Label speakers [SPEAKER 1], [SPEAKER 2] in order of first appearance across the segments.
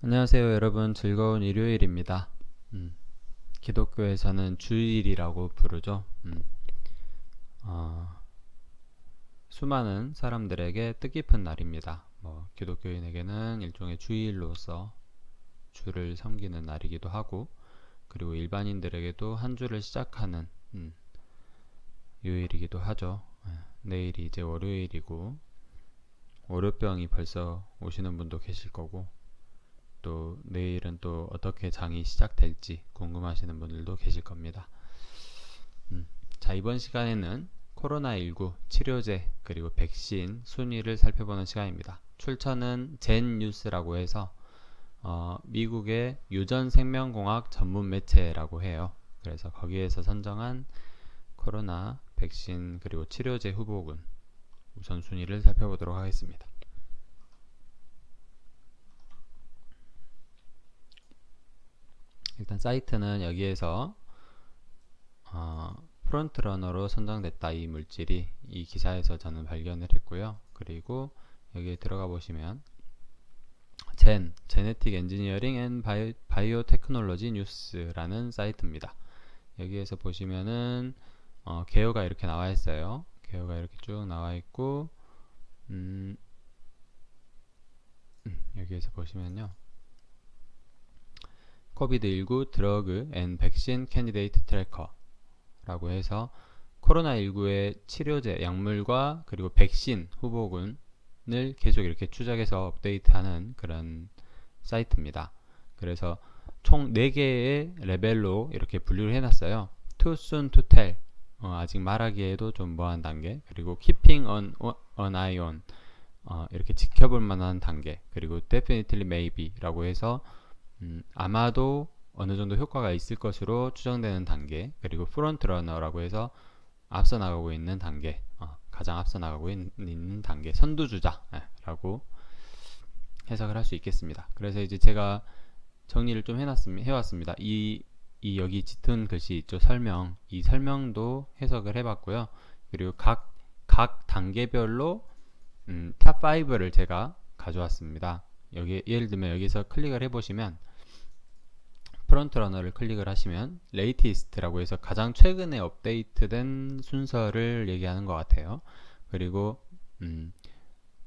[SPEAKER 1] 안녕하세요 여러분, 즐거운 일요일입니다. 기독교에서는 주일이라고 부르죠. 어, 수많은 사람들에게 뜻깊은 날입니다. 기독교인에게는 일종의 주일로서 주를 섬기는 날이기도 하고, 그리고 일반인들에게도 한 주를 시작하는 요일이기도 하죠. 내일이 이제 월요일이고, 월요병이 벌써 오시는 분도 계실 거고, 또 내일은 또 어떻게 장이 시작될지 궁금하시는 분들도 계실 겁니다. 자, 이번 시간에는 코로나19 치료제 그리고 백신 순위를 살펴보는 시간입니다. 출처는 젠 뉴스라고 해서 미국의 유전생명공학 전문 매체라고 해요. 그래서 거기에서 선정한 코로나 백신 그리고 치료제 후보군 우선순위를 살펴보도록 하겠습니다. 일단 사이트는 여기에서 프론트러너로 선정됐다, 이 물질이. 이 기사에서 저는 발견을 했고요. 그리고 여기에 들어가 보시면 제네틱 엔지니어링 앤 바이오 테크놀로지 뉴스라는 사이트입니다. 여기에서 보시면은 개요가 이렇게 나와 있어요. 개요가 이렇게 쭉 나와 있고, 여기에서 보시면요, 코비드19 드러그 앤 백신 캔디데이트 트래커 라고 해서 코로나19의 치료제, 약물과 그리고 백신 후보군을 계속 이렇게 추적해서 업데이트하는 그런 사이트입니다. 그래서 총 4개의 레벨로 이렇게 분류를 해놨어요. Too soon to tell, 아직 말하기에도 좀 뭐한 단계, 그리고 keeping an eye on, 이렇게 지켜볼 만한 단계, 그리고 definitely maybe 라고 해서 아마도 어느 정도 효과가 있을 것으로 추정되는 단계, 그리고 프론트러너라고 해서 앞서 나가고 있는 단계, 가장 앞서 나가고 있는 단계, 선두주자라고 해석을 할 수 있겠습니다. 그래서 이제 제가 정리를 좀 해왔습니다. 이 여기 짙은 글씨 있죠, 설명. 이 설명도 해석을 해봤고요. 그리고 각 단계별로 탑 5를 제가 가져왔습니다. 여기 예를 들면 여기서 클릭을 해보시면, 프론트러너를 클릭을 하시면 레이티스트라고 해서 가장 최근에 업데이트된 순서를 얘기하는 것 같아요. 그리고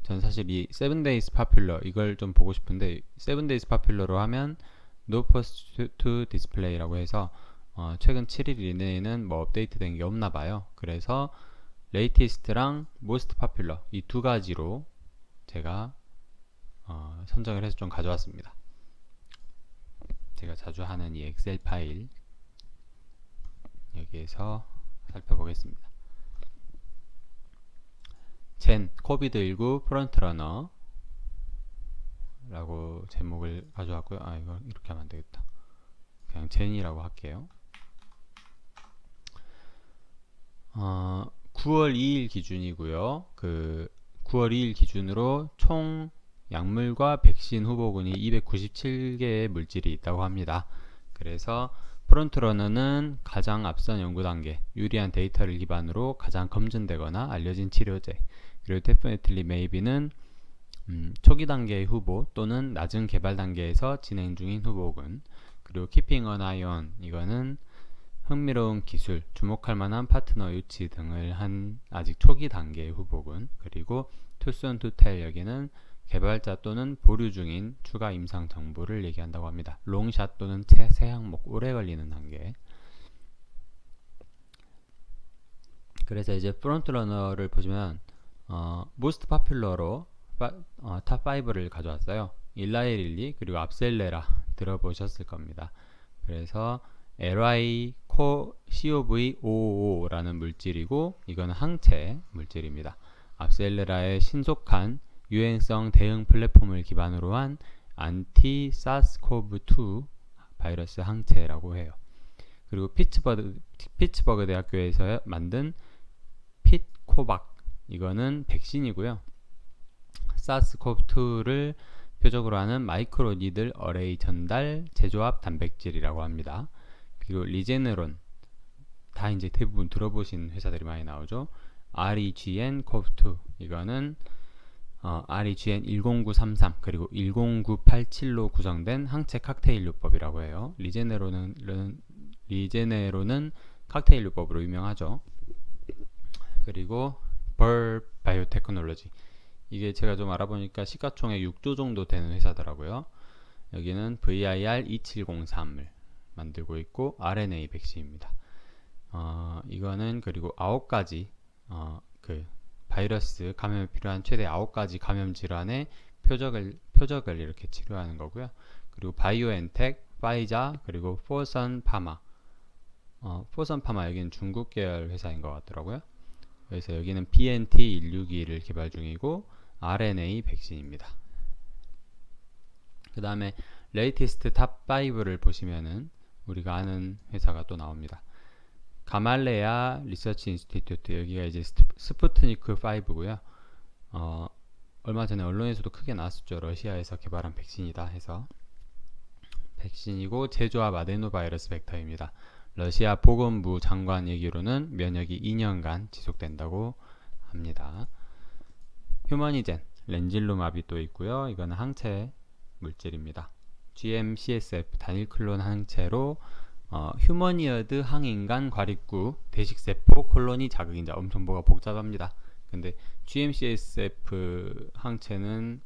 [SPEAKER 1] 전 사실 이 7days popular 이걸 좀 보고 싶은데, 7days popular로 하면 no post to display라고 해서 최근 7일 이내에는 뭐 업데이트 된 게 없나 봐요. 그래서 latest랑 most popular 이 두 가지로 제가 선정을 해서 좀 가져왔습니다. 제가 자주 하는 이 엑셀 파일, 여기에서 살펴보겠습니다. 젠 코비드19 프론트러너 라고 제목을 가져왔고요. 이거 이렇게 하면 안되겠다. 그냥 젠이라고 할게요. 9월 2일 기준이고요. 그 9월 2일 기준으로 총 약물과 백신 후보군이 297개의 물질이 있다고 합니다. 그래서 프론트러너는 가장 앞선 연구 단계, 유리한 데이터를 기반으로 가장 검증되거나 알려진 치료제, 그리고 definitely maybe는 초기 단계의 후보 또는 낮은 개발 단계에서 진행 중인 후보군, 그리고 keeping an eye on 이거는 흥미로운 기술, 주목할 만한 파트너 유치 등을 한 아직 초기 단계의 후보군, 그리고 too soon to tell 여기는 개발자 또는 보류 중인 추가 임상 정보를 얘기한다고 합니다. 롱샷 또는 새 항목, 오래 걸리는 단계. 그래서 이제 프론트러너를 보시면 most popular로 탑 5를 가져왔어요. 일라이릴리 그리고 압셀레라 들어보셨을 겁니다. 그래서 LI COV555라는 물질이고, 이거는 항체 물질입니다. 압셀레라의 신속한 유행성 대응 플랫폼을 기반으로 한 안티 사스코브2 바이러스 항체라고 해요. 그리고 피츠버그 대학교에서 만든 핏코박, 이거는 백신이고요. 사스코브2를 표적으로 하는 마이크로 니들 어레이 전달 제조합 단백질이라고 합니다. 그리고 리제네론, 다 이제 대부분 들어보신 회사들이 많이 나오죠. REGN-CoV2 이거는 REGN 10933 그리고 10987로 구성된 항체 칵테일류법이라고 해요. 리제네로는 칵테일류법으로 유명하죠. 그리고 벌 바이오테크놀로지, 이게 제가 좀 알아보니까 시가총액 6조 정도 되는 회사더라고요. 여기는 VIR2703을 만들고 있고 RNA 백신입니다. 이거는 그리고 9가지 그 바이러스 감염에 필요한 최대 9가지 감염 질환의 표적을 이렇게 치료하는 거고요. 그리고 바이오엔텍, 파이자, 그리고 포선 파마. 포선 파마 여기는 중국 계열 회사인 것 같더라고요. 그래서 여기는 BNT162를 개발 중이고 RNA 백신입니다. 그 다음에 레이티스트 탑5를 보시면은 우리가 아는 회사가 또 나옵니다. 가말레아 리서치 인스티튜트, 여기가 이제 스푸트니크 5고요. 얼마 전에 언론에서도 크게 나왔었죠. 러시아에서 개발한 백신이다 해서. 백신이고 제조합 아데노바이러스 벡터입니다. 러시아 보건부 장관 얘기로는 면역이 2년간 지속된다고 합니다. 휴머니젠, 렌질루마비 또 있고요. 이거는 항체 물질입니다. GM-CSF 단일 클론 항체로 휴머니어드 항인간 과립구 대식세포 콜로니 자극인자, 엄청 뭐가 복잡합니다. 근데 GM-CSF 항체는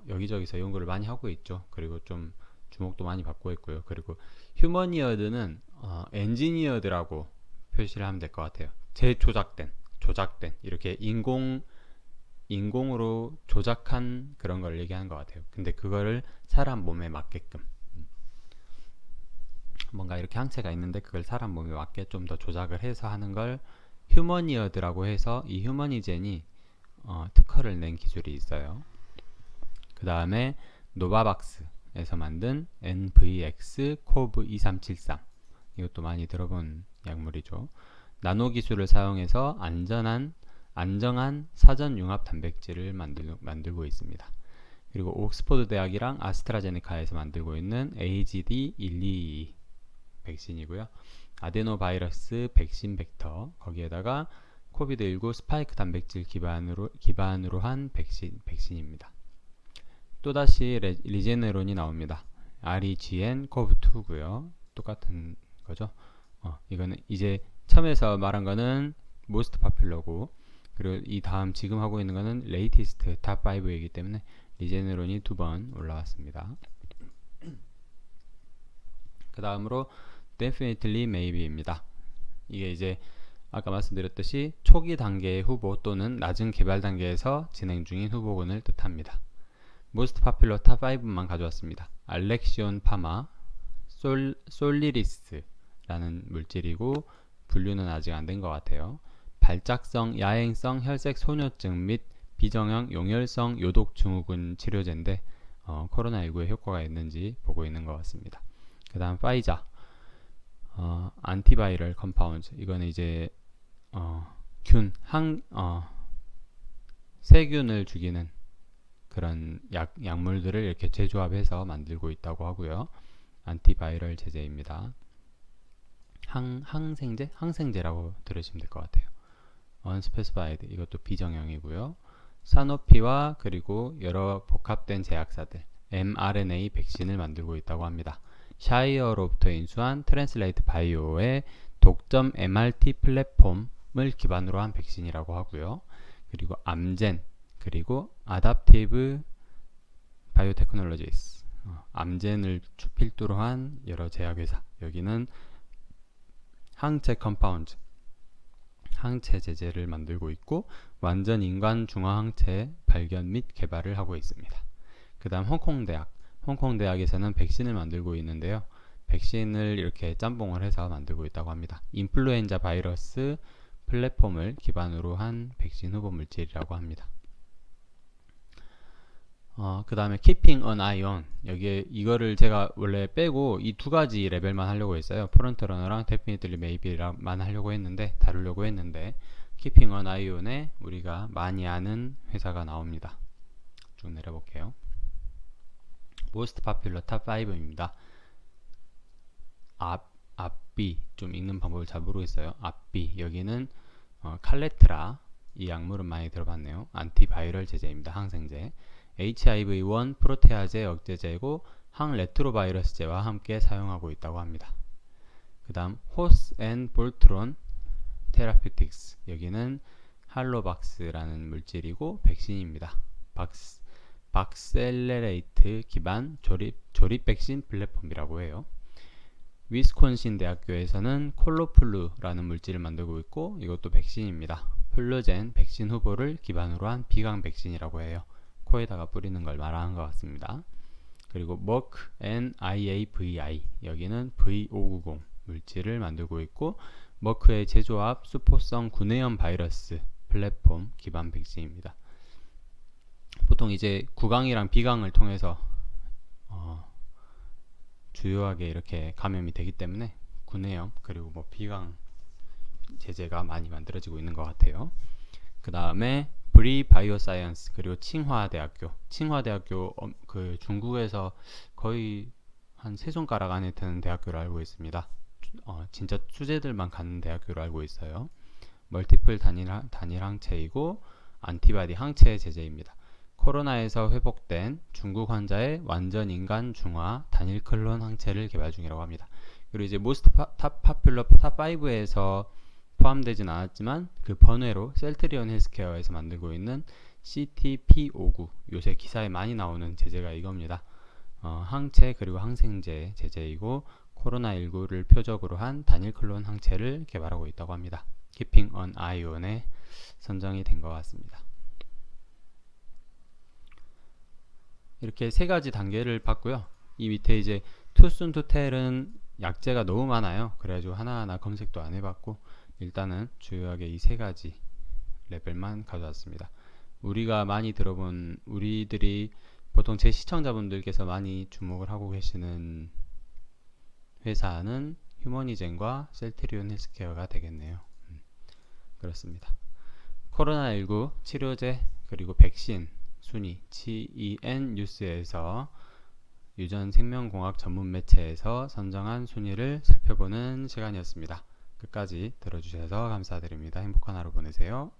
[SPEAKER 1] 여기저기서 연구를 많이 하고 있죠. 그리고 좀 주목도 많이 받고 있고요. 그리고 휴머니어드는 엔지니어드라고 표시를 하면 될 것 같아요. 조작된 이렇게 인공으로 조작한 그런 걸 얘기하는 것 같아요. 근데 그거를 사람 몸에 맞게끔 뭔가 이렇게 항체가 있는데 그걸 사람 몸에 맞게 좀 더 조작을 해서 하는 걸 휴머니어드라고 해서, 이 휴머니젠이 특허를 낸 기술이 있어요. 그 다음에 노바박스에서 만든 NVX-CoV2373, 이것도 많이 들어본 약물이죠. 나노 기술을 사용해서 안정한 사전 융합 단백질을 만들고 있습니다. 그리고 옥스퍼드 대학이랑 아스트라제네카에서 만들고 있는 AZD122 백신이고요. 아데노바이러스 백신 벡터, 거기에다가 코비드19 스파이크 단백질 기반으로 한 백신입니다. 또다시 리제네론이 나옵니다. REGN COV2고요. 똑같은 거죠. 이거는 이제 처음에서 말한 거는 모스트 파퓰러고, 그리고 이 다음 지금 하고 있는 거는 레이티스트 탑5이기 때문에 리제네론이 2번 올라왔습니다. 그 다음으로 Definitely Maybe입니다. 이게 이제 아까 말씀드렸듯이 초기 단계의 후보 또는 낮은 개발 단계에서 진행 중인 후보군을 뜻합니다. 모스트 파퓰러 탑5만 가져왔습니다. 알렉시온 파마, 솔리리스라는 물질이고 분류는 아직 안 된 것 같아요. 발작성, 야행성 혈색 소뇨증 및 비정형 용혈성 요독 증후군 치료제인데 코로나19에 효과가 있는지 보고 있는 것 같습니다. 그 다음 파이자, 안티바이럴 컴파운드, 이거는 이제 세균을 죽이는 그런 약물들을 이렇게 재조합해서 만들고 있다고 하고요. 안티바이럴 제제입니다. 항생제라고 들으시면 될 것 같아요. unspecified, 이것도 비정형이고요. 사노피와 그리고 여러 복합된 제약사들 mRNA 백신을 만들고 있다고 합니다. 샤이어로부터 인수한 트랜슬레이트 바이오의 독점 MRT 플랫폼을 기반으로 한 백신이라고 하고요. 그리고 암젠, 그리고 아답티브 바이오테크놀로지스, 암젠을 필두로 한 여러 제약회사, 여기는 항체 컴파운드, 항체 제제를 만들고 있고 완전 인간 중화 항체 발견 및 개발을 하고 있습니다. 그 다음 홍콩대학에서는 백신을 만들고 있는데요. 백신을 이렇게 짬뽕을 해서 만들고 있다고 합니다. 인플루엔자 바이러스 플랫폼을 기반으로 한 백신 후보 물질이라고 합니다. 그 다음에 Keeping an Eye on, 여기에 이거를 제가 원래 빼고 이 두 가지 레벨만 하려고 했어요. 프론트러너랑 Definitely Maybe만 다루려고 했는데 Keeping an Eye on에 우리가 많이 아는 회사가 나옵니다. 쭉 내려볼게요. Most Popular Top 5입니다. 앞비, 좀 읽는 방법을 잘 모르겠어요. 앞비, 여기는 칼레트라, 이 약물은 많이 들어봤네요. 안티바이럴 제제입니다. 항생제. HIV-1 프로테아제 억제제고 항레트로바이러스제와 함께 사용하고 있다고 합니다. 그 다음 호스 앤 볼트론 테라피틱스, 여기는 할로박스라는 물질이고 백신입니다. 박셀레레이트 기반 조립 백신 플랫폼이라고 해요. 위스콘신 대학교에서는 콜로플루라는 물질을 만들고 있고 이것도 백신입니다. 플루젠 백신 후보를 기반으로 한 비강 백신이라고 해요. 코에다가 뿌리는 걸 말하는 것 같습니다. 그리고 머크 앤 IAVI, 여기는 V590 물질을 만들고 있고 머크의 제조합 수포성 구내염 바이러스 플랫폼 기반 백신입니다. 보통 이제 구강이랑 비강을 통해서 주요하게 이렇게 감염이 되기 때문에 구내염 그리고 뭐 비강 제제가 많이 만들어지고 있는 것 같아요. 그 다음에 브리바이오사이언스, 그리고 칭화대학교 그 중국에서 거의 한 세 손가락 안에 드는 대학교로 알고 있습니다. 진짜 수재들만 가는 대학교로 알고 있어요. 멀티플 단일 항체이고 안티바디 항체 제제입니다. 코로나에서 회복된 중국 환자의 완전 인간 중화 단일 클론 항체를 개발 중이라고 합니다. 그리고 이제 모스트 탑 파퓰러 탑 5에서 포함되진 않았지만 그 번외로 셀트리온 헬스케어에서 만들고 있는 CTP59, 요새 기사에 많이 나오는 제제가 이겁니다. 항체 그리고 항생제 제제이고 코로나19를 표적으로 한 단일 클론 항체를 개발하고 있다고 합니다. Keeping an eye on에 선정이 된 것 같습니다. 이렇게 세 가지 단계를 봤고요. 이 밑에 이제 too soon to tell은 약제가 너무 많아요. 그래가지고 하나하나 검색도 안 해봤고 일단은 주요하게 이 세 가지 레벨만 가져왔습니다. 우리가 많이 들어본, 우리들이 보통 제 시청자분들께서 많이 주목을 하고 계시는 회사는 휴머니젠과 셀트리온 헬스케어가 되겠네요. 그렇습니다. 코로나19 치료제 그리고 백신 순위 GEN 뉴스에서 유전생명공학 전문 매체에서 선정한 순위를 살펴보는 시간이었습니다. 끝까지 들어주셔서 감사드립니다. 행복한 하루 보내세요.